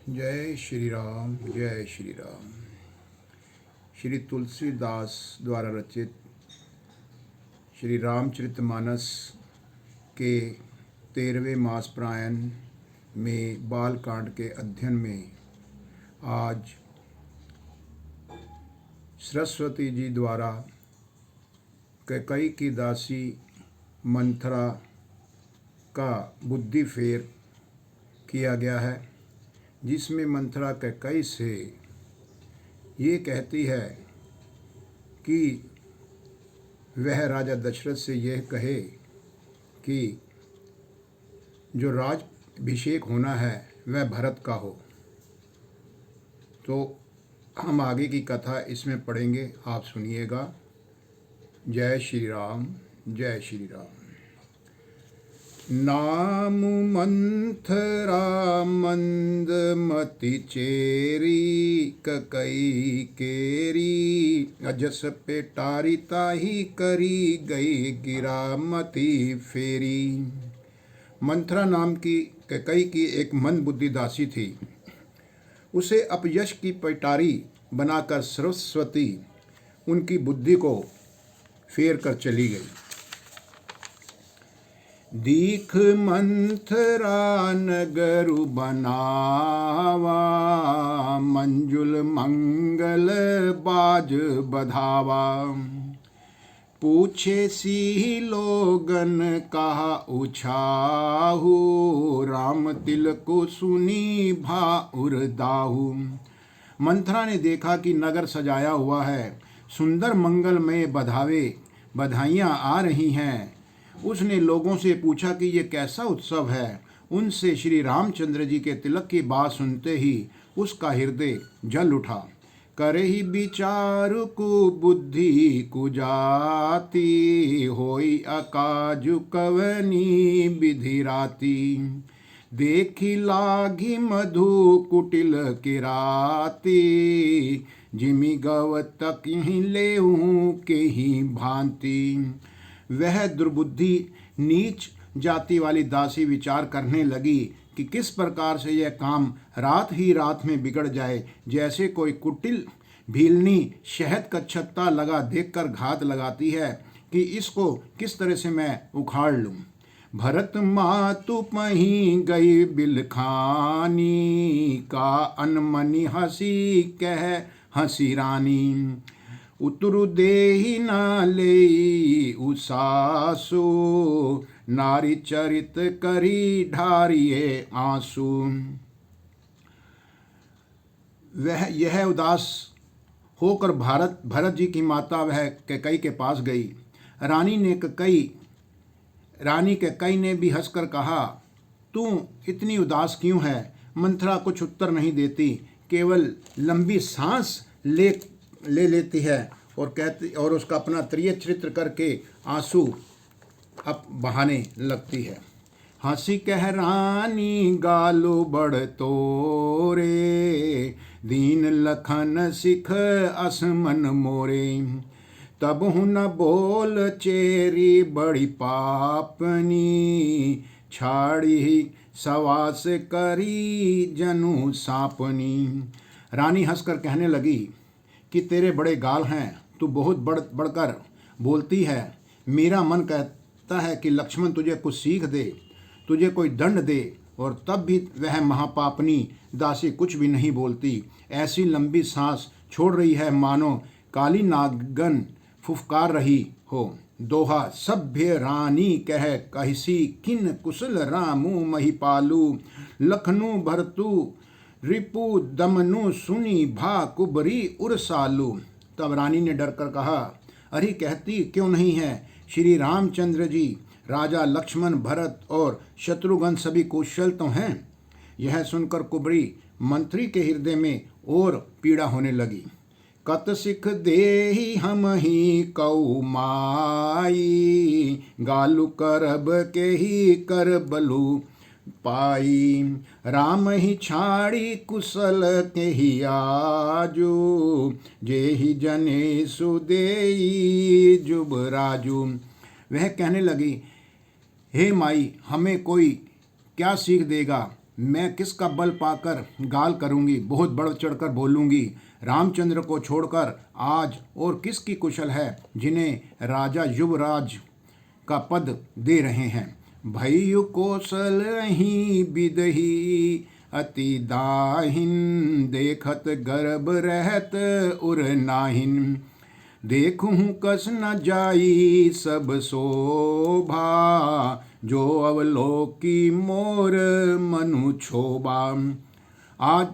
जय श्री राम, जय श्री राम। श्री तुलसीदास द्वारा रचित श्री रामचरितमानस के 13वें मासप्रायण में बालकांड के अध्ययन में आज सरस्वती जी द्वारा कैकेयी की दासी मंथरा का बुद्धि फेर किया गया है, जिसमें मंथरा कैकेयी से ये कहती है कि वह राजा दशरथ से यह कहे कि जो राज्याभिषेक होना है वह भरत का हो। तो हम आगे की कथा इसमें पढ़ेंगे, आप सुनिएगा। जय श्री राम, जय श्री राम। नाम मंथरा मंदमति चेरी, कैकेयी केरी अजस पेटारी ताही करी गई गिरामती फेरी। मंथरा नाम की कैकेयी की एक मंदबुद्धि दासी थी। उसे अपयश की पेटारी बनाकर सरस्वती उनकी बुद्धि को फेर कर चली गई। दीख मंथरा नगरु बनावा, मंजुल मंगल बाज बधावा। पूछे सी लोगन कहा उछाहू, राम तिलक सुनी भाउर दाहू। मंथरा ने देखा कि नगर सजाया हुआ है, सुंदर मंगल में बधाइयाँ आ रही हैं। उसने लोगों से पूछा कि ये कैसा उत्सव है। उनसे श्री रामचंद्र जी के तिलक की बात सुनते ही उसका हृदय जल उठा। करे ही विचार को बुद्धि कुजाती, होई अकाजु कवनी विधिराती। देखी लागी मधु कुटिल किराती, जिमि गव तक ही लेऊं के ही भांति। वह दुर्बुद्धि नीच जाति वाली दासी विचार करने लगी कि किस प्रकार से यह काम रात ही रात में बिगड़ जाए। जैसे कोई कुटिल भीलनी शहद का छत्ता लगा देखकर घात लगाती है कि इसको किस तरह से मैं उखाड़ लूं। भरत मातु पही गई बिलखानी, का अनमनी हंसी कह हंसी रानी। उतरु देहि न ले उसासु, नारी चरित करी ढारिये आंसू। वह यह उदास होकर भरत जी की माता वह कैकेयी के पास गई। रानी कैकेयी ने भी हंसकर कहा, तू इतनी उदास क्यों है। मंथरा कुछ उत्तर नहीं देती, केवल लंबी सांस लेती है और उसका अपना प्रिय चित्र करके आंसू अब बहाने लगती है। हंसी कह रानी गालो बड़ तोरे, दीन लखन सिख असमन मोरे। तब न बोल चेरी बड़ी पापनी, छाड़ी सवास करी जनु सापनी। रानी हंसकर कहने लगी कि तेरे बड़े गाल हैं, तू बहुत बढ़कर बोलती है। मेरा मन कहता है कि लक्ष्मण तुझे कुछ सीख दे, तुझे कोई दंड दे, और तब भी वह महापापनी दासी कुछ भी नहीं बोलती। ऐसी लंबी सांस छोड़ रही है मानो काली नागन फुफकार रही हो। दोहा सभ्य रानी कह कहिसी, किन कुशल रामू महिपालू। लखनू भरतू रिपु दमनु, सुनी भा कुबरी उरसालू। तब रानी ने डर कर कहा, अरे कहती क्यों नहीं है। श्री रामचंद्र जी, राजा लक्ष्मण, भरत और शत्रुघ्न सभी कुशल तो हैं। यह सुनकर कुबरी मंत्री के हृदय में और पीड़ा होने लगी। कत सिख देहि हम ही कौ माई, गालु करब के ही कर बलु पाई। राम ही छाड़ी कुशल के ही आजू, जे ही जने सुदेई जुब राजू। वह कहने लगी, हे माई, हमें कोई क्या सीख देगा। मैं किसका बल पाकर गाल करूंगी, बहुत बढ़ चढ़कर बोलूंगी। रामचंद्र को छोड़कर आज और किसकी कुशल है जिन्हें राजा युवराज का पद दे रहे हैं। भयु कौशल रही बिदही अति दाहिन, देखत गर्भ रहत उर नाहिन। देखूं कस न जाई सब शोभा, जो अवलोकी मोर मनु क्षोभा। आज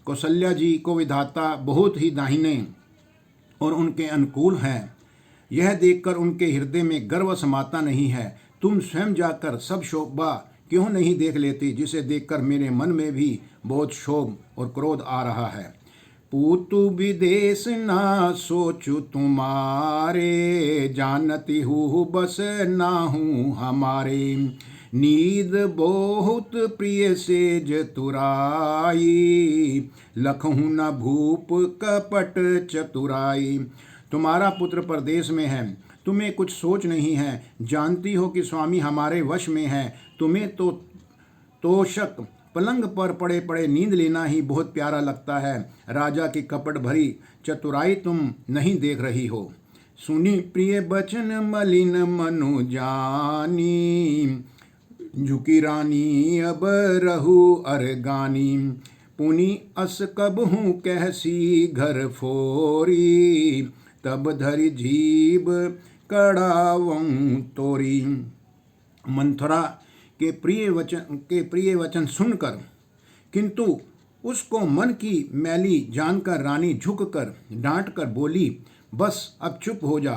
कौशल्या जी को विधाता बहुत ही दाहिने और उनके अनुकूल हैं। यह देखकर उनके हृदय में गर्व समाता नहीं है। तुम स्वयं जाकर सब शोभा क्यों नहीं देख लेती, जिसे देखकर मेरे मन में भी बहुत क्षोभ और क्रोध आ रहा है। पूतु विदेश ना सोचु तुम्हारे, जानती हूँ बस ना हूँ हमारे। नींद बहुत प्रिय सेज तुराई, लखहूँ न भूप कपट चतुराई। तुम्हारा पुत्र परदेश में है, तुम्हें कुछ सोच नहीं है। जानती हो कि स्वामी हमारे वश में है। तुम्हें तो तोषक पलंग पर पड़े पड़े नींद लेना ही बहुत प्यारा लगता है। राजा की कपट भरी चतुराई तुम नहीं देख रही हो। सुनी प्रिय बचन मलिन मनु जानी, झुकी रानी अब रहू अरगानी। पुनि अस कब हूँ कहसी घर फोरी, तब धरी जीभ कड़ावं तोरी। मंथरा के प्रिय वचन सुनकर किंतु उसको मन की मैली जानकर रानी झुककर डांट कर बोली, बस अब चुप हो जा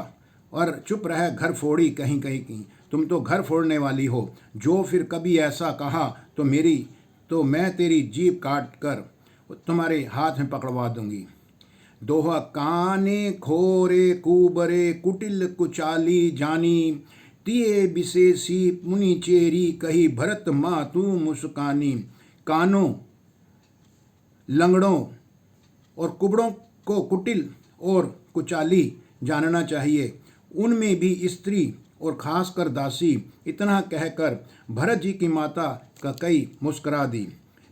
और चुप रह घर फोड़ी कहीं कहीं की। तुम तो घर फोड़ने वाली हो। जो फिर कभी ऐसा कहा तो मैं तेरी जीभ काट कर तुम्हारे हाथ में पकड़वा दूंगी। दोहा काने खोरे कुबरे कुटिल कुचाली जानी, तिये विशेषी मुनि चेरी कही भरत मातु मुस्कानी। कानों, लंगड़ों और कुबड़ों को कुटिल और कुचाली जानना चाहिए, उनमें भी स्त्री और खासकर दासी। इतना कहकर भरत जी की माता ककई मुस्कुरा दी।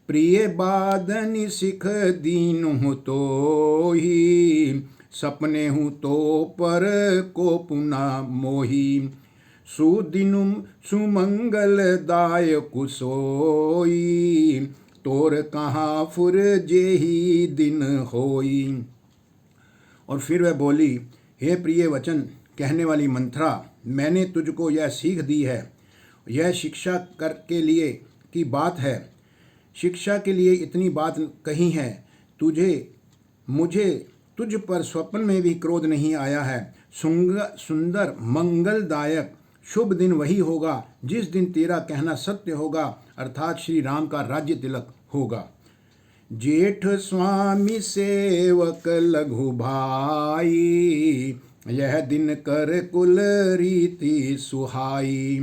प्रिय बादनी सिख दीन हूँ तो ही, सपने हूँ तो पर को पुना मोही। सुदिनुम सुमंगल दायक सोई, तोर कहाँ फुर जेही दिन होई। और फिर वह बोली, हे प्रिय वचन कहने वाली मंथरा, मैंने तुझको यह सीख दी है। यह शिक्षा कर के लिए की बात है, शिक्षा के लिए इतनी बात कही है। मुझे तुझ पर स्वप्न में भी क्रोध नहीं आया है। सुंदर मंगलदायक शुभ दिन वही होगा जिस दिन तेरा कहना सत्य होगा, अर्थात श्री राम का राज्य तिलक होगा। जेठ स्वामी सेवक लघु भाई, यह दिन कर कुल रीति सुहाई।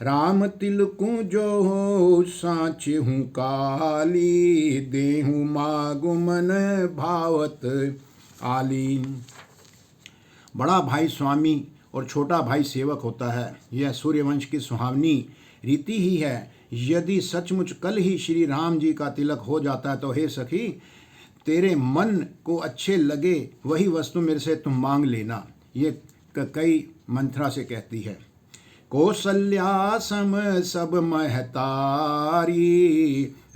राम तिलकु जो हो साँच हूँ काली, देहूँ मागु मन भावत आली। बड़ा भाई स्वामी और छोटा भाई सेवक होता है। यह सूर्यवंश की सुहावनी रीति ही है। यदि सचमुच कल ही श्री राम जी का तिलक हो जाता तो हे सखी, तेरे मन को अच्छे लगे वही वस्तु मेरे से तुम मांग लेना। ये कई मंथरा से कहती है। कौशल्या सम सब महतारी,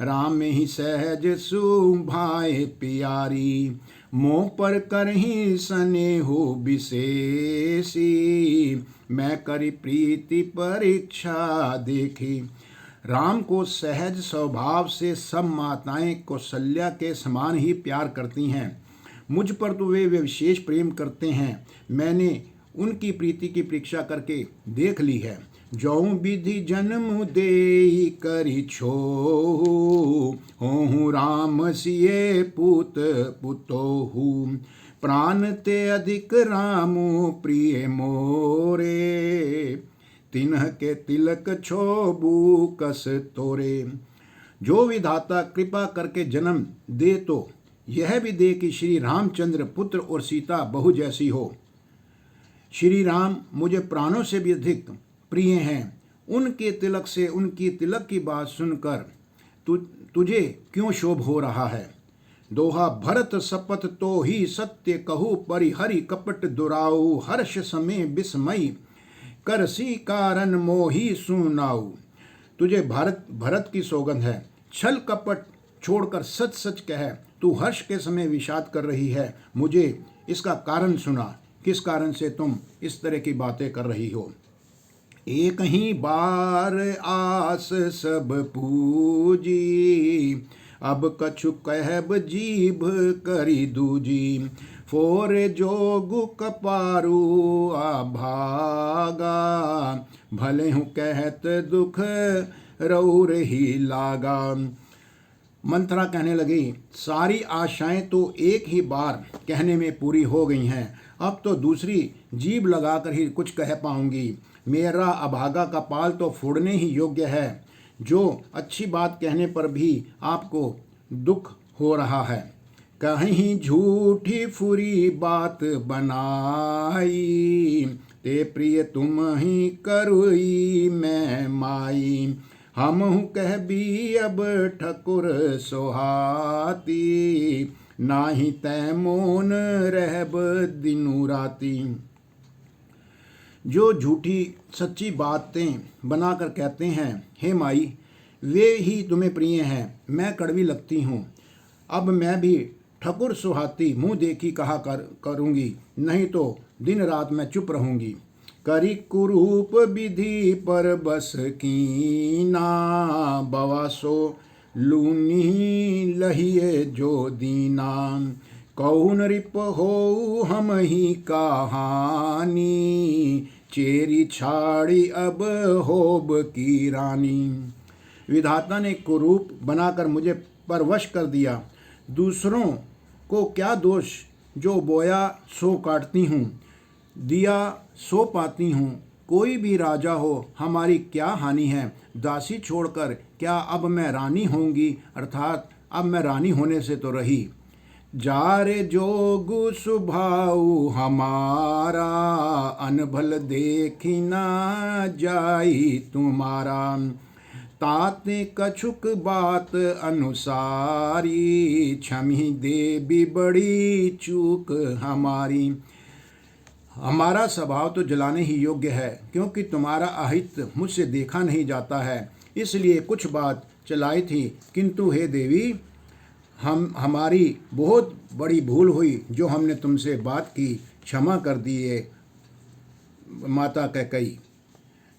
राम ही सहज सुभाए प्यारी। मोह पर करही स्नेहु विशेषी, मैं करी प्रीति परीक्षा देखी। राम को सहज स्वभाव से सब माताएं कौशल्या के समान ही प्यार करती हैं। मुझ पर तो वे विशेष प्रेम करते हैं। मैंने उनकी प्रीति की परीक्षा करके देख ली है। जौं विधि जन्म देहि करि छोहु, होहु राम सिये पूत पुतोहु। प्राण ते अधिक राम प्रिय मोरे, तिन्ह के तिलक छोबू कस तोरे। जो विधाता कृपा करके जन्म दे तो यह भी दे कि श्री रामचंद्र पुत्र और सीता बहू जैसी हो। श्री राम मुझे प्राणों से भी अधिक प्रिय हैं। उनके तिलक से, उनकी तिलक की बात सुनकर तुझे क्यों शोभ हो रहा है। दोहा भरत सपत तो ही सत्य कहू, परिहरि कपट दुराऊ, हर्ष समय विस्मय करसी कारण मोही सुनाऊ। तुझे भरत की सौगंध है, छल कपट छोड़कर सच सच कह, तू हर्ष के समय विषाद कर रही है, मुझे इसका कारण सुना, किस कारण से तुम इस तरह की बातें कर रही हो। एक ही बार आस सब पूजी, अब कछु कहब जीभ करी दूजी, फोर जोगु कपारू आभागा, भले हूँ कहत दुख रौर ही लागा। मंथरा कहने लगी, सारी आशाएं तो एक ही बार कहने में पूरी हो गई हैं, अब तो दूसरी जीभ लगाकर ही कुछ कह पाऊंगी। मेरा अभागा का पाल तो फोड़ने ही योग्य है, जो अच्छी बात कहने पर भी आपको दुख हो रहा है। कहीं झूठी फुरी बात बनाई, ते प्रिय तुम ही करुई मैं माई, हम कह भी अब ठकुर सोहाती, नाही तै मोन रहब दिनु राती। जो झूठी सच्ची बातें बनाकर कहते हैं, हे माई वे ही तुम्हें प्रिय हैं, मैं कड़वी लगती हूँ, अब मैं भी ठकुर सुहाती मुँह देखी कहा करूँगी, नहीं तो दिन रात मैं चुप रहूँगी। करी कुरूप विधि पर बस कीना, बवासो लूनी लहिए जो दीना, कौन रिप हो हम ही कहानी, चेरी छाड़ी अब होब की रानी। विधाता ने कुरूप बनाकर मुझे परवश कर दिया, दूसरों को क्या दोष, जो बोया सो काटती हूँ, दिया सो पाती हूँ, कोई भी राजा हो हमारी क्या हानि है, दासी छोड़कर क्या अब मैं रानी होंगी, अर्थात अब मैं रानी होने से तो रही। जारे जोगु सुभाऊ हमारा, अनभल देखी ना जाई तुम्हारा, ताते कछुक बात अनुसारी, क्षमी देवी बड़ी चूक हमारी। हमारा स्वभाव तो जलाने ही योग्य है, क्योंकि तुम्हारा अहित मुझसे देखा नहीं जाता है, इसलिए कुछ बात चलाई थी, किंतु हे देवी हमारी बहुत बड़ी भूल हुई, जो हमने तुमसे बात की, क्षमा कर दिए माता कैकई।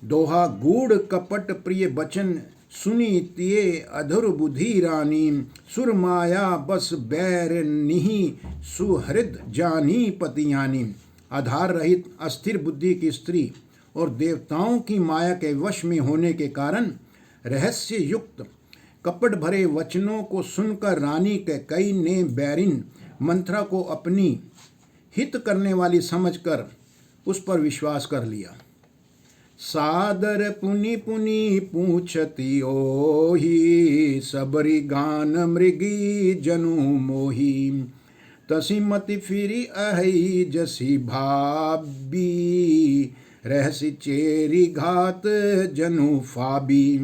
दोहा गूढ़ कपट प्रिय बचन सुनी तिये, अधुर बुद्धि रानी, सुर माया बस बैर निहि, सुहृद जानी पतियानी। आधार रहित अस्थिर बुद्धि की स्त्री और देवताओं की माया के वश में होने के कारण रहस्य युक्त कपट भरे वचनों को सुनकर रानी कैकई ने बैरिन मंथरा को अपनी हित करने वाली समझकर उस पर विश्वास कर लिया। सादर पुनि पुनि पूछती ओही, सबरी गान मृगी जनु मोही, तसी मति फिरी अहि जसी भाबी, रहसी चेरी घात जनु फाबी।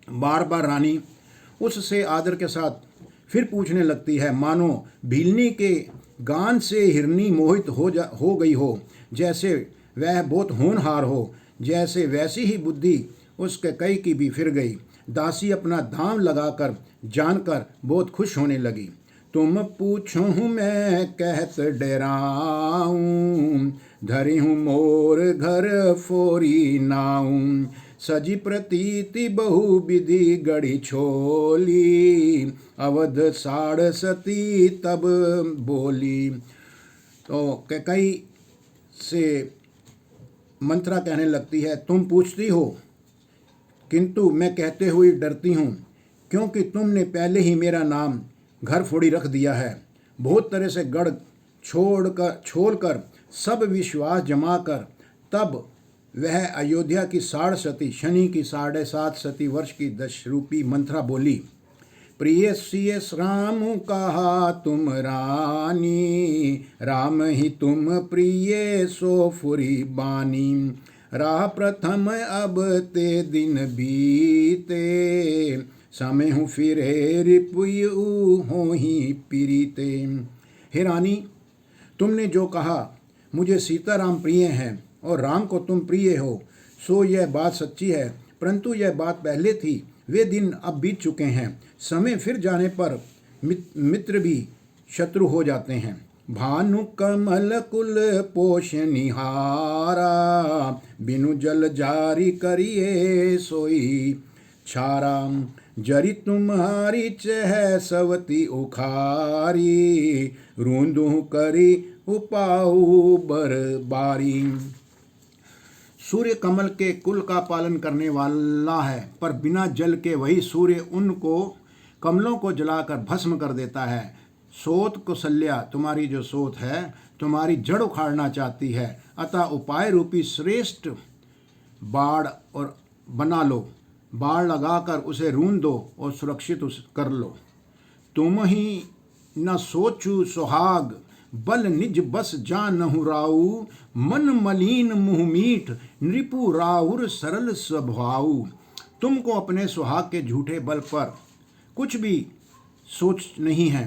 बार बार रानी उससे आदर के साथ फिर पूछने लगती है, मानो भीलनी के गान से हिरनी मोहित हो गई हो, जैसे वह बहुत होनहार हो, जैसे वैसी ही बुद्धि उस कैकई की भी फिर गई। दासी अपना धाम लगाकर जानकर बहुत खुश होने लगी। तुम पूछो हूँ मैं कहत डराऊं, धरी हूँ मोर घर फोरी नाऊं, सजी प्रतीति बहु विधि गढ़ी छोली, अवध साड़ सती तब बोली। तो कैकई से मंथरा कहने लगती है, तुम पूछती हो किंतु मैं कहते हुए डरती हूँ, क्योंकि तुमने पहले ही मेरा नाम घर फोड़ी रख दिया है। बहुत तरह से गढ़ छोड़कर सब विश्वास जमाकर तब वह अयोध्या की 60 सती, शनि की 7.5 सती वर्ष की 10 रूपी मंथरा बोली, प्रिय सिय राम कहा तुम रानी, राम ही तुम प्रिय सो फुरी बानी, राह प्रथम अब ते दिन बीते, समय हूँ फिरे रिपुयु हो ही पीरीते। हे रानी, तुमने जो कहा मुझे सीताराम प्रिय हैं और राम को तुम प्रिय हो, सो यह बात सच्ची है, परंतु यह बात पहले थी, वे दिन अब बीत चुके हैं। समय फिर जाने पर मित्र भी शत्रु हो जाते हैं। भानु कमल कुल पोष निहारा, बिनु जल जारी करिए सोई छारा। जरी तुम्हारी चह सवती उखारी, रूंदू करी उपाऊ बरबारी। सूर्य कमल के कुल का पालन करने वाला है, पर बिना जल के वही सूर्य उनको कमलों को जलाकर भस्म कर देता है। सोत कौशल्या, तुम्हारी जो सोत है तुम्हारी जड़ उखाड़ना चाहती है, अतः उपाय रूपी श्रेष्ठ बाड़ और बना लो, बाड़ लगाकर उसे रूंद दो और सुरक्षित कर लो। तुम ही न सोचू सुहाग, बल निज बस जानहु राऊ। मन मलिन मुँह मीठ, नृपु राउर सरल स्वभाव। तुमको अपने सुहाग के झूठे बल पर कुछ भी सोच नहीं है।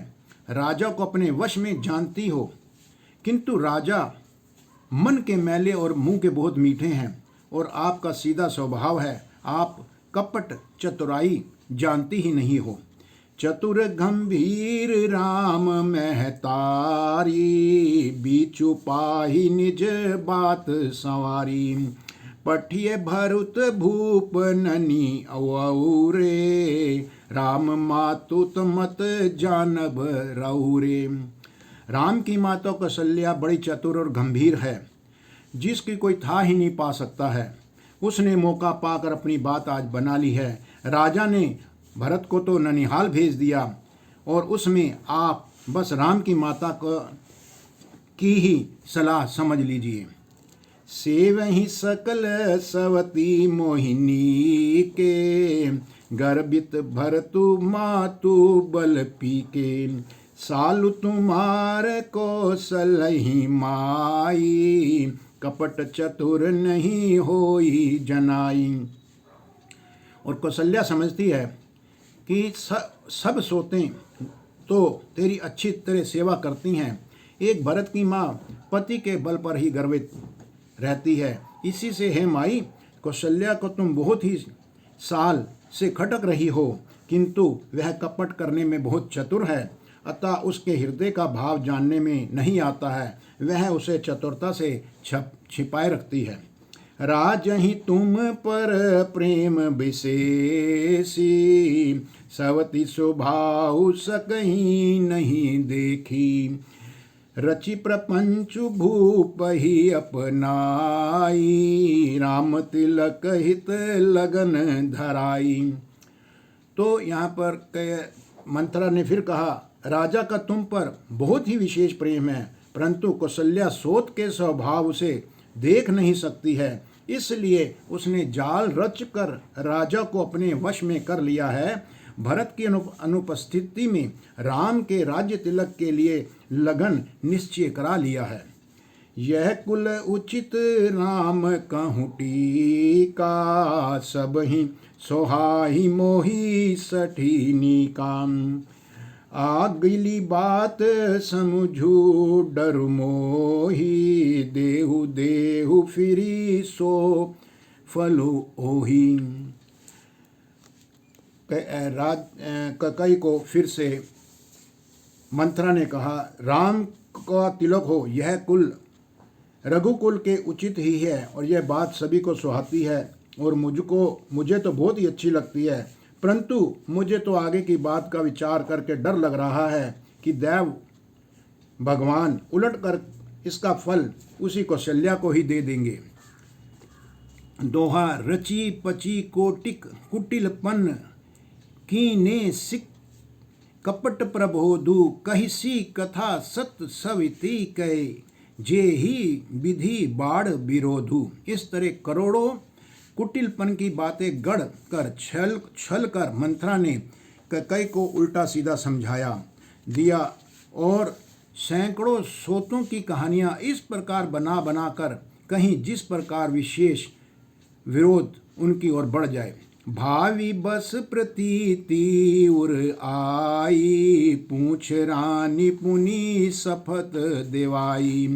राजा को अपने वश में जानती हो, किंतु राजा मन के मैले और मुंह के बहुत मीठे हैं, और आपका सीधा स्वभाव है। आप कपट चतुराई जानती ही नहीं हो। चतुर गंभीर राम महतारी, बीचु पाही निज बात संवारी। पठिए भरुत भूप ननी औरे, राम मातुत मत जानब रौरे। राम की माता कौशल्या बड़ी चतुर और गंभीर है, जिसकी कोई था ही नहीं पा सकता है। उसने मौका पाकर अपनी बात आज बना ली है। राजा ने भरत को तो ननिहाल भेज दिया, और उसमें आप बस राम की माता की ही सलाह समझ लीजिए। सेवहि सकल सवती मोहिनी के, गर्भित भरतु मातु बल पीके। सालु तुम्हार कौशलहि माई, कपट चतुर नहीं होई जनाई। और कौशल्या समझती है कि सब सोतें तो तेरी अच्छी तरह सेवा करती हैं। एक भरत की माँ पति के बल पर ही गर्वित रहती है। इसी से हे माई, कौशल्या को तुम बहुत ही साल से खटक रही हो, किंतु वह कपट करने में बहुत चतुर है, अतः उसके हृदय का भाव जानने में नहीं आता है। वह उसे चतुरता से छिपाए रखती है। राजहि तुम पर प्रेम विशेषी, सवती स्वभाव सकहीं नहीं देखी। रचि प्रपंच भूप ही अपनाई, राम तिलक हित लगन धराई। तो यहाँ पर मंत्रा ने फिर कहा, राजा का तुम पर बहुत ही विशेष प्रेम है, परंतु कौशल्या सोत के स्वभाव उसे देख नहीं सकती है, इसलिए उसने जाल रच कर राजा को अपने वश में कर लिया है। भरत की अनुपस्थिति में राम के राज्य तिलक के लिए लगन निश्चय करा लिया है। यह कुल उचित राम कहूँ टीका, सब ही सोहाई मोही सठीनी काम। आगली बात समझू डरु मोही, देहु देहु फिरी सो फलो ओही। कई को फिर से मंत्रा ने कहा, राम का तिलक हो, यह कुल रघुकुल के उचित ही है, और यह बात सभी को सुहाती है, और मुझे तो बहुत ही अच्छी लगती है, परंतु मुझे तो आगे की बात का विचार करके डर लग रहा है कि देव भगवान उलट कर इसका फल उसी कौशल्या को ही दे देंगे। दोहा रची पची कोटिक कुटिलपन, कीने सिक कपट प्रबोधु। कहिसी कथा सत सविती कै, जे ही विधि बाढ़ विरोधु। इस तरह करोड़ों कुटिलपन की बातें गढ़ कर छल कर मंत्रा ने कैकेयी को उल्टा सीधा समझाया दिया, और सैकड़ों सोतों की कहानियाँ इस प्रकार बना कर कहीं जिस प्रकार विशेष विरोध उनकी ओर बढ़ जाए। भावी बस प्रतीति उर आई, पूछ रानी पुनि सफत देवाई।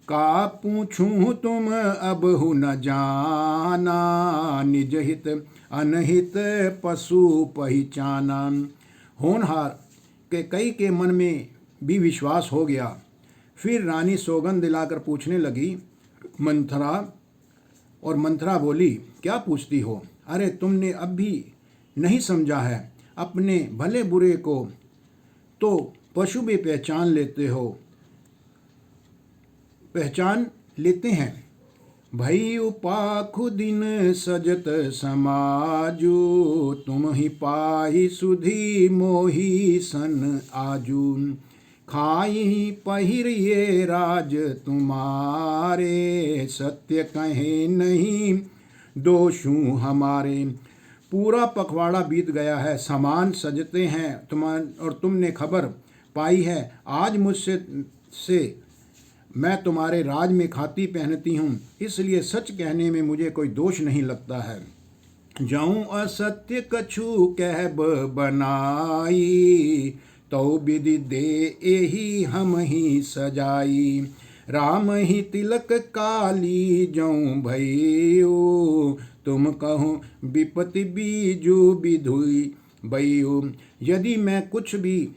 का पूछूं तुम अब हु न जाना, निज हित अनहित पशु पहचाना। होनहार कैकई के मन में भी विश्वास हो गया। फिर रानी सौगंध दिलाकर पूछने लगी, मंथरा। और मंथरा बोली, क्या पूछती हो? अरे तुमने अब भी नहीं समझा है, अपने भले बुरे को तो पशु भी पहचान लेते हैं। भई उपाखु दिन सजत समाजू, तुम ही पाही सुधी मोही सन आजू। खाई पहिर ये राज तुम्हारे, सत्य कहे नहीं दोषू हमारे। पूरा पखवाड़ा बीत गया है, सामान सजते हैं और तुमने खबर पाई है, आज मुझसे मैं तुम्हारे राज में खाती पहनती हूँ, इसलिए सच कहने में मुझे कोई दोष नहीं लगता है। जाऊँ असत्य कछु कहब बनाई, तो विधि दे एही हम ही सजाई। राम ही तिलक काली जऊँ भइयो, तुम कहो विपति बीजू विधुई बइयो। यदि मैं कुछ भी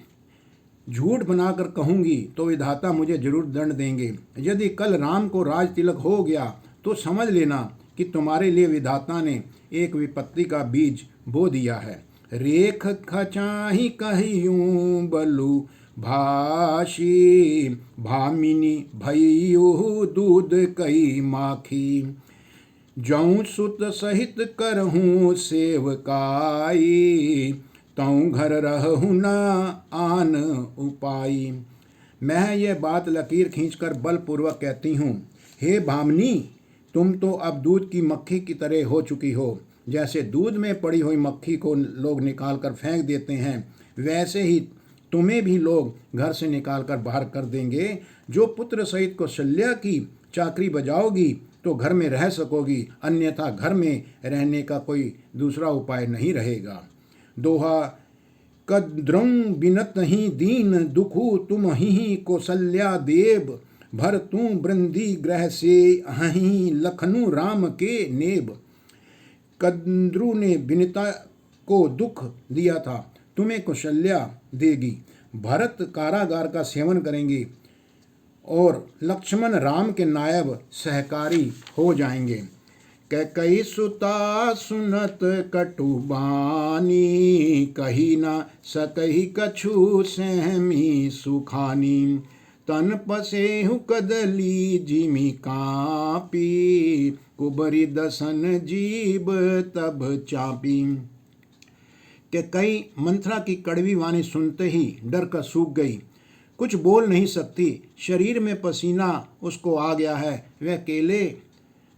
झूठ बनाकर कहूँगी तो विधाता मुझे जरूर दंड देंगे। यदि कल राम को राज तिलक हो गया तो समझ लेना कि तुम्हारे लिए विधाता ने एक विपत्ति का बीज बो दिया है। रेख खचाही कहियूं बलु भाषी, भामिनी भइयो दूध कई माखी। जऊँ सुत सहित करहूँ सेवकाई, तऊँ घर रहूँ न आन उपाई। मैं ये बात लकीर खींचकर बलपूर्वक कहती हूँ, हे भामिनी, तुम तो अब दूध की मक्खी की तरह हो चुकी हो। जैसे दूध में पड़ी हुई मक्खी को लोग निकाल कर फेंक देते हैं, वैसे ही तुम्हें भी लोग घर से निकाल कर बाहर कर देंगे। जो पुत्र सहित कौशल्या की चाकरी बजाओगी तो घर में रह सकोगी, अन्यथा घर में रहने का कोई दूसरा उपाय नहीं रहेगा। दोहा कद्रुं बिनत ही दीन दुखु तुम ही कौशल्या देव, भर तू बृंदी ग्रह से अहि लखनऊ राम के नेब। कद्रु ने विनिता को दुख दिया था, तुम्हें कौशल्या देगी। भरत कारागार का सेवन करेंगे और लक्ष्मण राम के नायब सहकारी हो जाएंगे। कैकई सुता सुनत कटुबानी, कही न सकही कछु सहमी सुखानी। तन पसेहु कदली जिमि कापी, कुबरी दसन जीव तब चापी। कैकई मंथरा की कड़वी वाणी सुनते ही डर कर सूख गई, कुछ बोल नहीं सकती। शरीर में पसीना उसको आ गया है, वह केले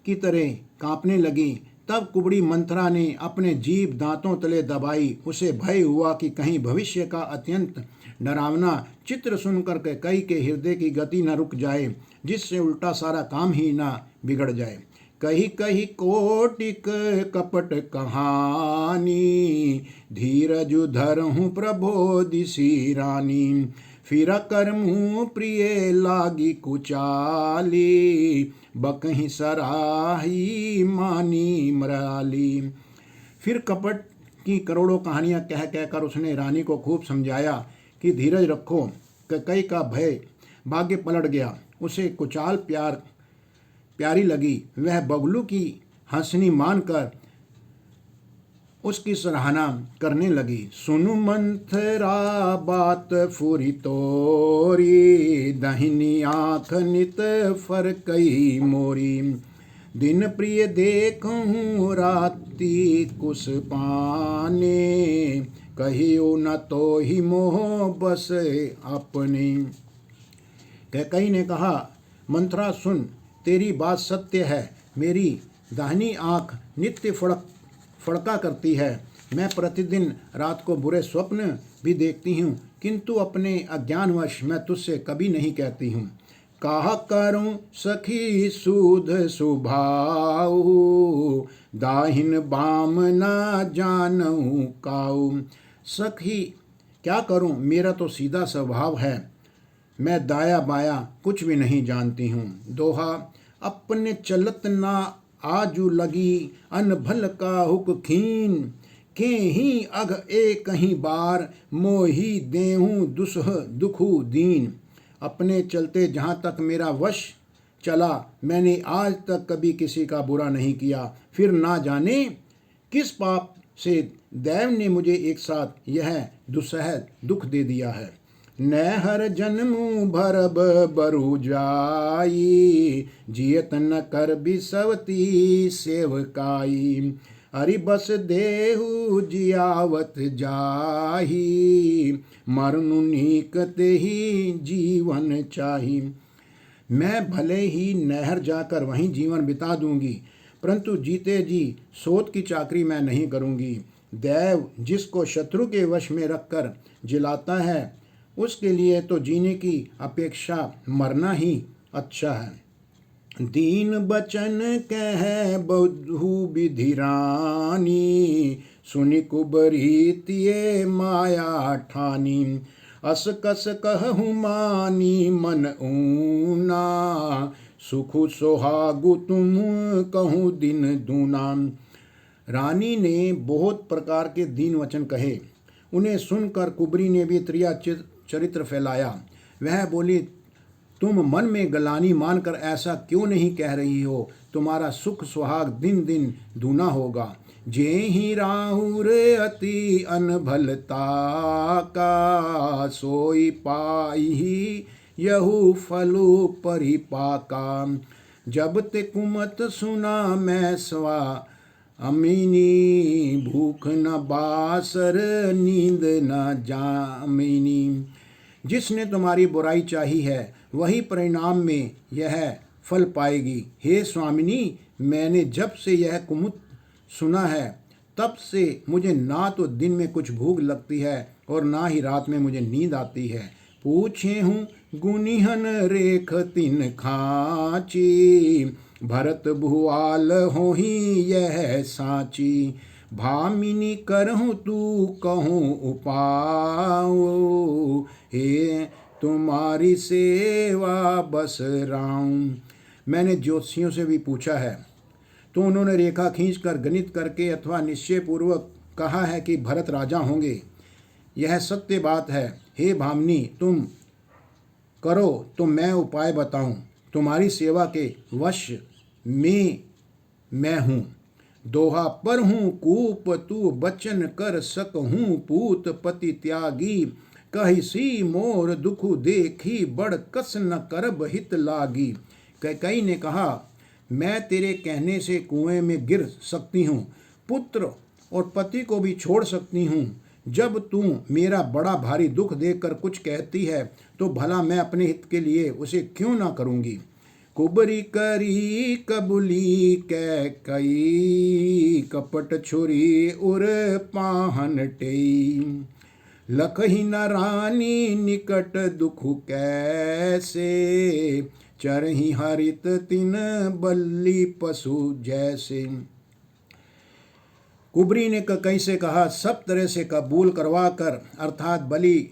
की तरह कांपने लगी। तब कुबड़ी मंथरा ने अपने जीभ दांतों तले दबाई। उसे भय हुआ कि कहीं भविष्य का अत्यंत डरावना चित्र सुनकर कैकई के हृदय की गति न रुक जाए, जिससे उल्टा सारा काम ही न बिगड़ जाए। कही कही कोटिक कपट कहानी, धीरज धरहूँ प्रबोधिसी रानी। फिर कर मुँह प्रिय लागी कुचाली, बकही सराही मानी मराली। फिर कपट की करोड़ों कहानियाँ कह कहकर उसने रानी को खूब समझाया कि धीरज रखो। कैकई का भय भाग्य पलट गया, उसे कुचाल प्यारी लगी। वह बगलू की हंसनी मानकर उसकी सराहना करने लगी। सुनु मंथरा बात फुरी तोरी, दहिनी आँख नित फरकई मोरी। दिन प्रिय देखूं राति कुस पाने, कहियो न तो ही मोह बस अपने। कैकई ने कहा, मंथरा सुन, तेरी बात सत्य है। मेरी दाहिनी आँख नित्य फड़का करती है। मैं प्रतिदिन रात को बुरे स्वप्न भी देखती हूँ, किंतु अपने अज्ञानवश मैं तुझसे कभी नहीं कहती हूँ। काह करूं सखी सूध सुभाऊ, दाहिन बाम ना जानूं काऊ। सखी क्या करूं, मेरा तो सीधा स्वभाव है, मैं दाया बाया कुछ भी नहीं जानती हूँ। दोहा, अपने चलत ना आजू लगी, अनभल का हुक खीन, के ही अघ एक कहीं बार, मोही देहूँ दुसह दुखु दीन। अपने चलते जहाँ तक मेरा वश चला, मैंने आज तक कभी किसी का बुरा नहीं किया, फिर ना जाने किस पाप से दैव ने मुझे एक साथ यह दुसह दुख दे दिया है। नहर जन्मू भरब बरु जाई, जियत न कर बिसवती सेवकाई। हरि बस देहु जियावत जाही, मरनु नीकते ही जीवन चाही। मैं भले ही नहर जाकर वहीं जीवन बिता दूंगी, परंतु जीते जी सोत की चाकरी मैं नहीं करूंगी। दैव जिसको शत्रु के वश में रखकर जिलाता है, उसके लिए तो जीने की अपेक्षा मरना ही अच्छा है। दीन बचन कह बहु विधि रानी, सुनि कुबरी तिये माया ठानी। अस कस कहु मानी मन ऊना, सुखु सोहागु तुम कहूँ दिन दूना। रानी ने बहुत प्रकार के दीन वचन कहे, उन्हें सुनकर कुबरी ने भी त्रिया चरित्र फैलाया। वह बोली, तुम मन में गलानी मानकर ऐसा क्यों नहीं कह रही हो, तुम्हारा सुख सुहाग दिन दिन दूना होगा। जे ही राहुर अति अनभलता का, सोई पाई यहु फलु परिपाका। जब ते कुमत सुना मैं स्वा अमीनी, भूख न बासर नींद न जामिनी। जिसने तुम्हारी बुराई चाही है, वही परिणाम में यह फल पाएगी। हे स्वामिनी, मैंने जब से यह कुमुत सुना है, तब से मुझे ना तो दिन में कुछ भूख लगती है और ना ही रात में मुझे नींद आती है। पूछे हूँ गुनिहन रेख तिन खाची, भरत भुआल हो ही यह साची। भामिनी करहूँ तू कहूँ उपाओ, हे तुम्हारी सेवा बस राऊं। मैंने ज्योतिषियों से भी पूछा है, तो उन्होंने रेखा खींचकर गणित करके अथवा निश्चय पूर्वक कहा है कि भरत राजा होंगे। यह सत्य बात है। हे भामिनी, तुम करो तो मैं उपाय बताऊं। तुम्हारी सेवा के वश में मैं हूँ। दोहा, पर हूँ कूप तू बचन कर सकहूँ, पूत पति त्यागी, कही सी मोर दुखु देखी, बड़ कस न करब हित लागी। कैकई ने कहा, मैं तेरे कहने से कुएं में गिर सकती हूँ, पुत्र और पति को भी छोड़ सकती हूँ। जब तू मेरा बड़ा भारी दुख देखकर कुछ कहती है, तो भला मैं अपने हित के लिए उसे क्यों ना करूँगी। कुबरी करी कबुली कैकई, कपट छुरी उर पाहन टेई। लखही न रानी निकट दुखु कैसे, चरही हरित तिन बल्ली पशु जैसे। कुबरी ने कैकई से कहा, सब तरह से कबूल करवा कर अर्थात बलि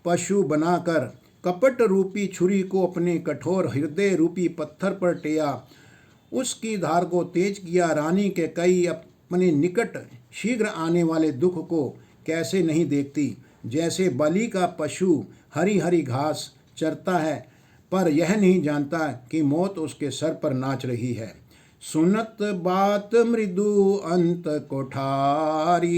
पशु बनाकर कपट रूपी छुरी को अपने कठोर हृदय रूपी पत्थर पर टेया, उसकी धार को तेज किया। रानी कैकई अपने निकट शीघ्र आने वाले दुख को कैसे नहीं देखती। जैसे बलि का पशु हरी हरी घास चरता है, पर यह नहीं जानता कि मौत उसके सर पर नाच रही है। सुनत बात मृदु अंत कोठारी,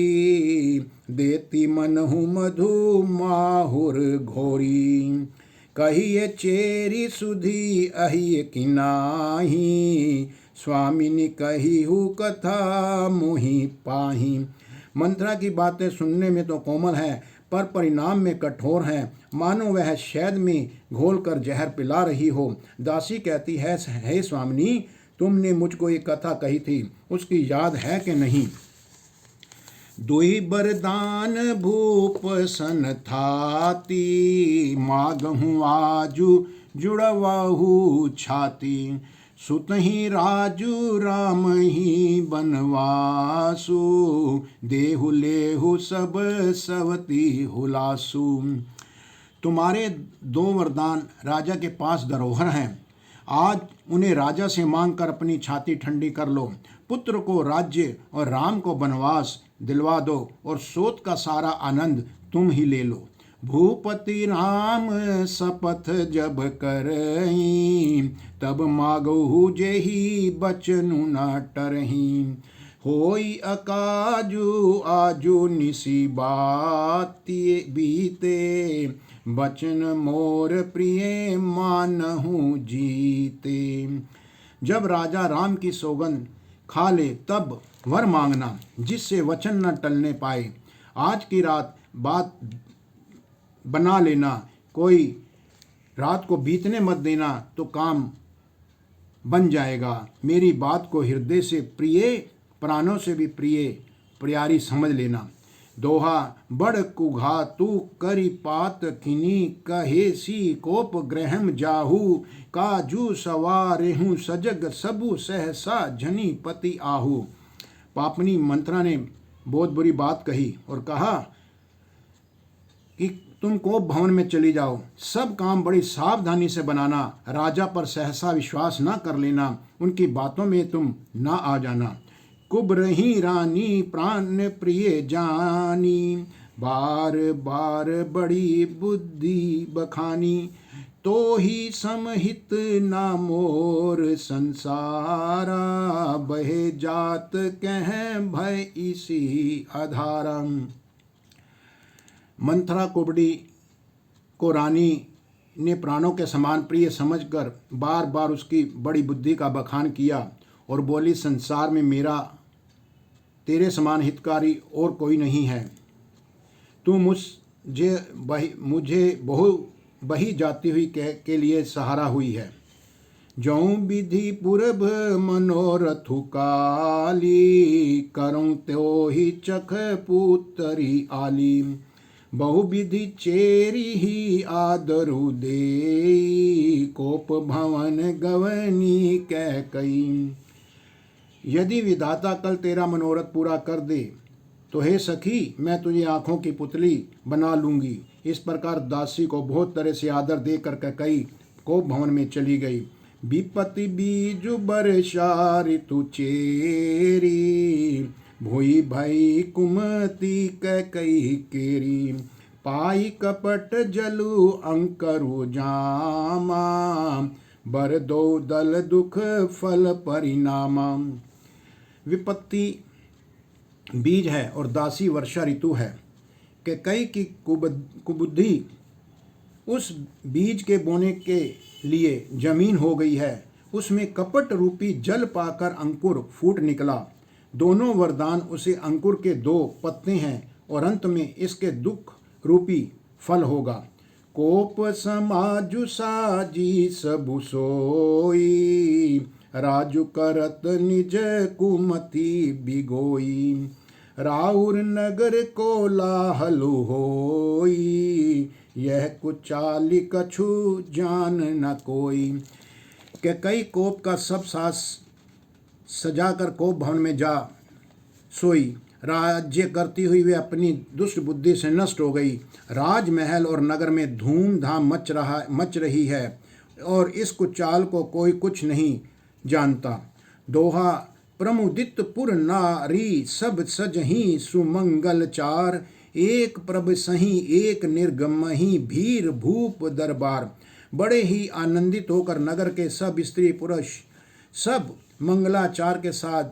देती मनहु मधु माहुर घोरी। कहिए चेरी सुधी अहिए किनाही, स्वामिनी कहिहु कथा मोहि पाही। मंत्रा की बातें सुनने में तो कोमल है, पर परिणाम में कठोर हैं, मानो वह शहद में घोलकर जहर पिला रही हो। दासी कहती है, हे स्वामिनी, तुमने मुझको एक कथा कही थी, उसकी याद है कि नहीं। दुई बरदान भूप सन थाती, मागहूँ आजू जुड़वाहु छाती। सुतहि राजू राम ही बनवासु, देहु लेहु सब सवती हुलासु। तुम्हारे 2 वरदान राजा के पास धरोहर हैं, आज उन्हें राजा से मांगकर अपनी छाती ठंडी कर लो। पुत्र को राज्य और राम को वनवास दिलवा दो, और सोत का सारा आनंद तुम ही ले लो। भूपति राम शपथ जब करहीं, तब मागहु जेहि बचनु न टरहीं। होई अकाजु आजु निसी बात बीते, बचन मोर प्रिय मानहु जीते। जब राजा राम की सौगंध खा ले तब वर मांगना, जिससे वचन न टलने पाए। आज की रात बात बना लेना, कोई रात को बीतने मत देना, तो काम बन जाएगा। मेरी बात को हृदय से प्रिय, प्राणों से भी प्रिय प्यारी समझ लेना। दोहा बड़ कुघा तू करी पात किनी, कहेसी कोप ग्रहम जाहू। काजू सवारेहूँ सजग सबु, सहसा झनी पति आहू। पापनी मंत्रा ने बहुत बुरी बात कही और कहा कि तुम कोप भवन में चली जाओ, सब काम बड़ी सावधानी से बनाना, राजा पर सहसा विश्वास न कर लेना, उनकी बातों में तुम न आ जाना। कुबरही रानी प्राण प्रिय जानी, बार बार बड़ी बुद्धि बखानी। तो ही समहित ना मोर संसारा, बहे जात कह भय इसी आधारम। मंथरा कुबड़ी को रानी ने प्राणों के समान प्रिय समझकर बार बार उसकी बड़ी बुद्धि का बखान किया और बोली, संसार में मेरा तेरे समान हितकारी और कोई नहीं है। तू मुझे बहु बही जाती हुई के लिए सहारा हुई है। जौं विधि पूरब मनोरथु काली, करऊं त्यो ही चख पुतरी आली। बहु विधि चेरी ही आदरु देई, कोप भवन गवनी कह कई। यदि विधाता कल तेरा मनोरथ पूरा कर दे तो हे सखी, मैं तुझे आँखों की पुतली बना लूँगी। इस प्रकार दासी को बहुत तरह से आदर दे कर कई कोप भवन में चली गई। विपत्ति बीज बरसा ऋतु चेरी, भोई भई कुमति कई केरी। पाई कपट जलु अंकरु जामा, बर दो दल दुख फल परिणामा। विपत्ति बीज है और दासी वर्षा ऋतु है। कई की कुबुद्धि उस बीज के बोने के लिए जमीन हो गई है, उसमें कपट रूपी जल पाकर अंकुर फूट निकला। दोनों वरदान उसे अंकुर के 2 पत्ते हैं और अंत में इसके दुख रूपी फल होगा। कोप समाजु साजी सबु सोई, राजु करत निज कुमति बिगोई। राउर नगर कोलाहल होई, यह कुचाली कछु जान न कोई। के कई कोप का सब सास सजाकर कोप भवन में जा सोई। राज्य करती हुई वे अपनी दुष्ट बुद्धि से नष्ट हो गई। राजमहल और नगर में धूमधाम मच रही है और इस कुचाल को कोई कुछ नहीं जानता। दोहा प्रमुदित पुर नारी, सब सजही सुमंगल चार। एक प्रभ सही एक निर्गमही, भीर भूप दरबार। बड़े ही आनंदित होकर नगर के सब स्त्री पुरुष सब मंगलाचार के साथ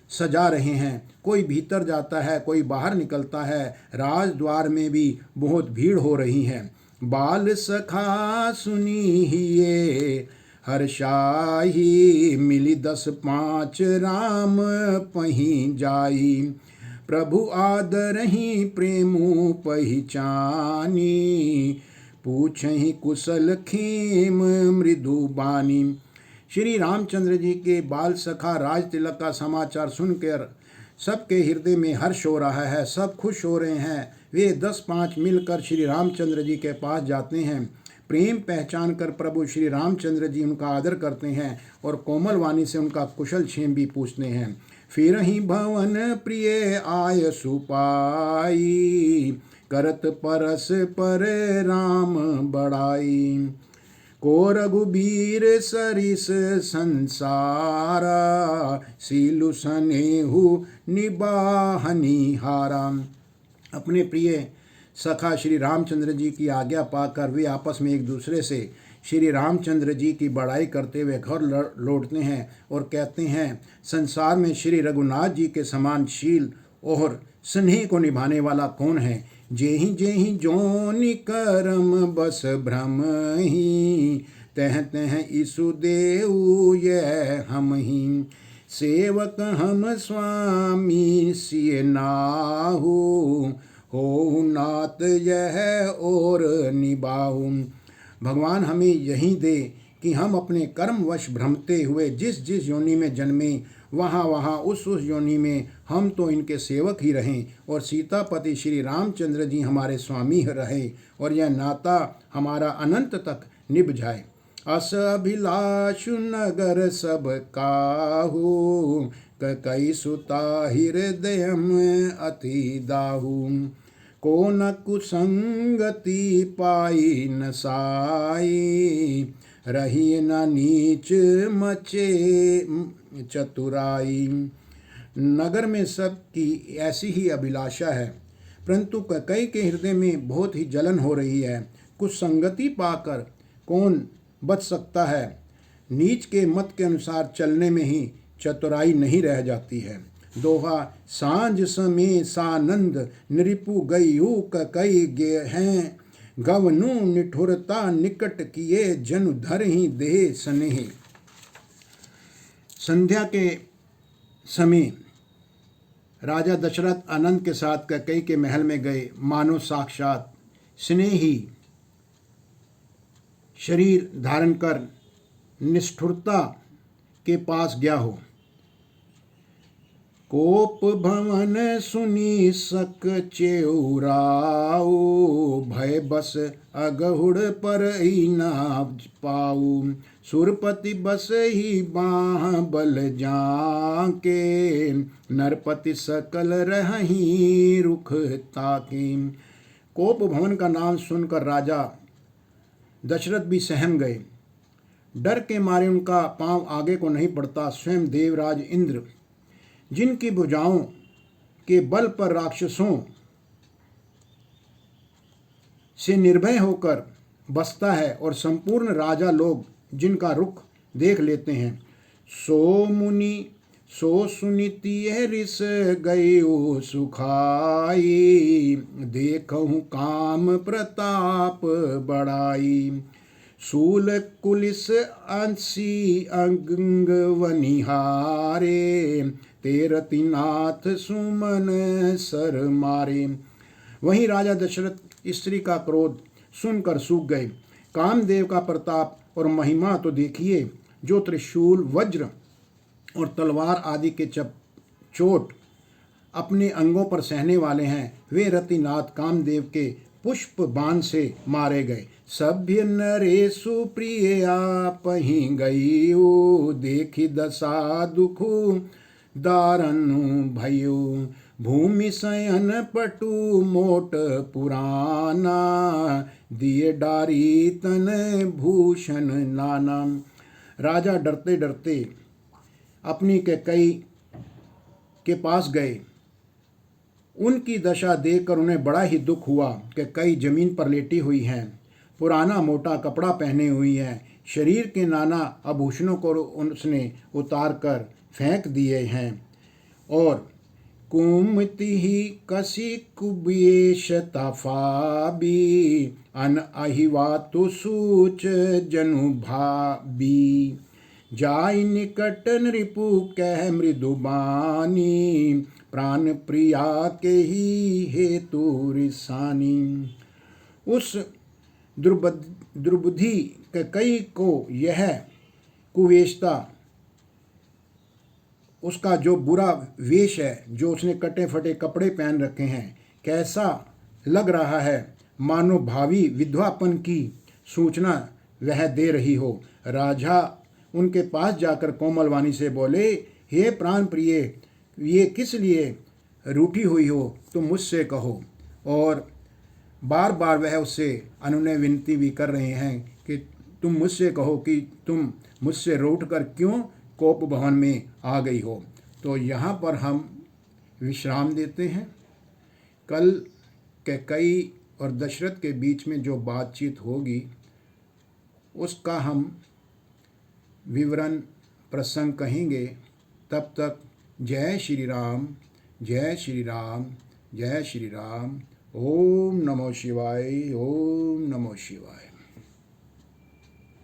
सजा रहे हैं। कोई भीतर जाता है, कोई बाहर निकलता है। राजद्वार में भी बहुत भीड़ हो रही है। बाल सखा सुनी ये हर्षाही, मिली 10-5 राम पही जाई। प्रभु आदरही प्रेमु पहिचानी, पूछही कुशल खेम मृदु बानी। श्री रामचंद्र जी के बाल सखा राज तिलक का समाचार सुनकर सबके हृदय में हर्ष हो रहा है, सब खुश हो रहे हैं। वे 10-5 मिलकर श्री रामचंद्र जी के पास जाते हैं। प्रेम पहचान कर प्रभु श्री रामचंद्र जी उनका आदर करते हैं और कोमल वाणी से उनका कुशल क्षेम भी पूछते हैं। फिर ही भवन प्रिय आय सुपाई, करत परस पर राम बड़ाई। को रघुबीर सरिस संसारा, सीलु सनेहु निबाहनी हारा। अपने प्रिय सखा श्री रामचंद्र जी की आज्ञा पाकर वे आपस में एक दूसरे से श्री रामचंद्र जी की बड़ाई करते हुए घर लौटते हैं और कहते हैं, संसार में श्री रघुनाथ जी के समान शील और स्नेह को निभाने वाला कौन है। जेहि जोनि करम बस भ्रम ही, तह तह ईसु देऊ यह हम ही। सेवक हम स्वामी सिय नाहू, हो नात यह और निबाहू। भगवान हमें यही दे कि हम अपने कर्मवश भ्रमते हुए जिस जिस योनि में जन्मे वहाँ उस योनि में हम तो इनके सेवक ही रहें और सीतापति श्री रामचंद्र जी हमारे स्वामी रहे और यह नाता हमारा अनंत तक निभ जाए। अस अभिलाषु नगर सब काहू, कई सुता हृदयम अति दाहू। को न कुसंगति पाई न साई, रही न नीच मचे चतुराई। नगर में सब की ऐसी ही अभिलाषा है, परंतु कैकेयी के हृदय में बहुत ही जलन हो रही है। कुछ संगति पाकर कौन बच सकता है। नीच के मत के अनुसार चलने में ही चतुराई नहीं रह जाती है। दोहा, सांझ समय सानंद निरिपु गयु कई गे हैं, गवनु निठुरता निकट किए जनु धर ही देह स्नेह। संध्या के समय राजा दशरथ आनंद के साथ कैकेयी के महल में गए, मानो साक्षात स्नेही शरीर धारण कर निष्ठुरता के पास गया हो। कोप भवन सुनी सक चेउराऊ, भय बस अगहुड़ पर ही ना पाऊ। सुरपति बस ही बाह बल जाके, नरपति सकल रही रुख ताके। कोप भवन का नाम सुनकर राजा दशरथ भी सहम गए। डर के मारे उनका पांव आगे को नहीं बढ़ता। स्वयं देवराज इंद्र, जिनकी भुजाओं के बल पर राक्षसों से निर्भय होकर बसता है और संपूर्ण राजा लोग जिनका रुख देख लेते हैं, सो मुनि सो सुनिति रिस गयो सुखाई, देखहु काम प्रताप बड़ाई। शूल कुलिस अंसी अंग वनिहारे, तेरति नाथ सुमन सर मारे। वहीं राजा दशरथ स्त्री का क्रोध सुनकर सूख गए। कामदेव का प्रताप और महिमा तो देखिए, जो त्रिशूल वज्र और तलवार आदि के चोट अपने अंगों पर सहने वाले हैं, वे रतिनाथ कामदेव के पुष्प बाण से मारे गए। सभ्य नरेशु प्रिय आपहि गईउ, देखि दशा दुखु दारनु भयु। भूमि शयन पटु मोट पुराना, दिए डारी तन भूषण नाना। राजा डरते डरते अपनी कैकेयी के पास गए। उनकी दशा देखकर उन्हें बड़ा ही दुख हुआ। कैकेयी जमीन पर लेटी हुई हैं, पुराना मोटा कपड़ा पहने हुई है, शरीर के नाना आभूषणों को उसने उतार कर फेंक दिए हैं और कुमति ही कसी कुबेश तफाबी, अन अहिवा तो सूच जनु भाबी। जाय निकट नृपु कह मृदुबानी, प्राण प्रिया के ही हेतु रिसानी। उस दुर्बुद्धि कैकेयी को यह कुवेशता, उसका जो बुरा वेश है, जो उसने कटे फटे कपड़े पहन रखे हैं, कैसा लग रहा है, मानो भावी विधवापन की सूचना वह दे रही हो। राजा उनके पास जाकर कोमल वाणी से बोले, हे प्राण प्रिय, ये किस लिए रूठी हुई हो, तुम मुझसे कहो। और बार बार वह उससे अनुनय विनती भी कर रहे हैं कि तुम मुझसे कहो कि तुम मुझसे रूठ कर क्यों कोप भवन में आ गई हो। तो यहाँ पर हम विश्राम देते हैं। कल कैकेयी और दशरथ के बीच में जो बातचीत होगी उसका हम विवरण प्रसंग कहेंगे। तब तक जय श्री राम, जय श्री राम, जय श्री राम। ओम नमो शिवाय, ओम नमो शिवाय।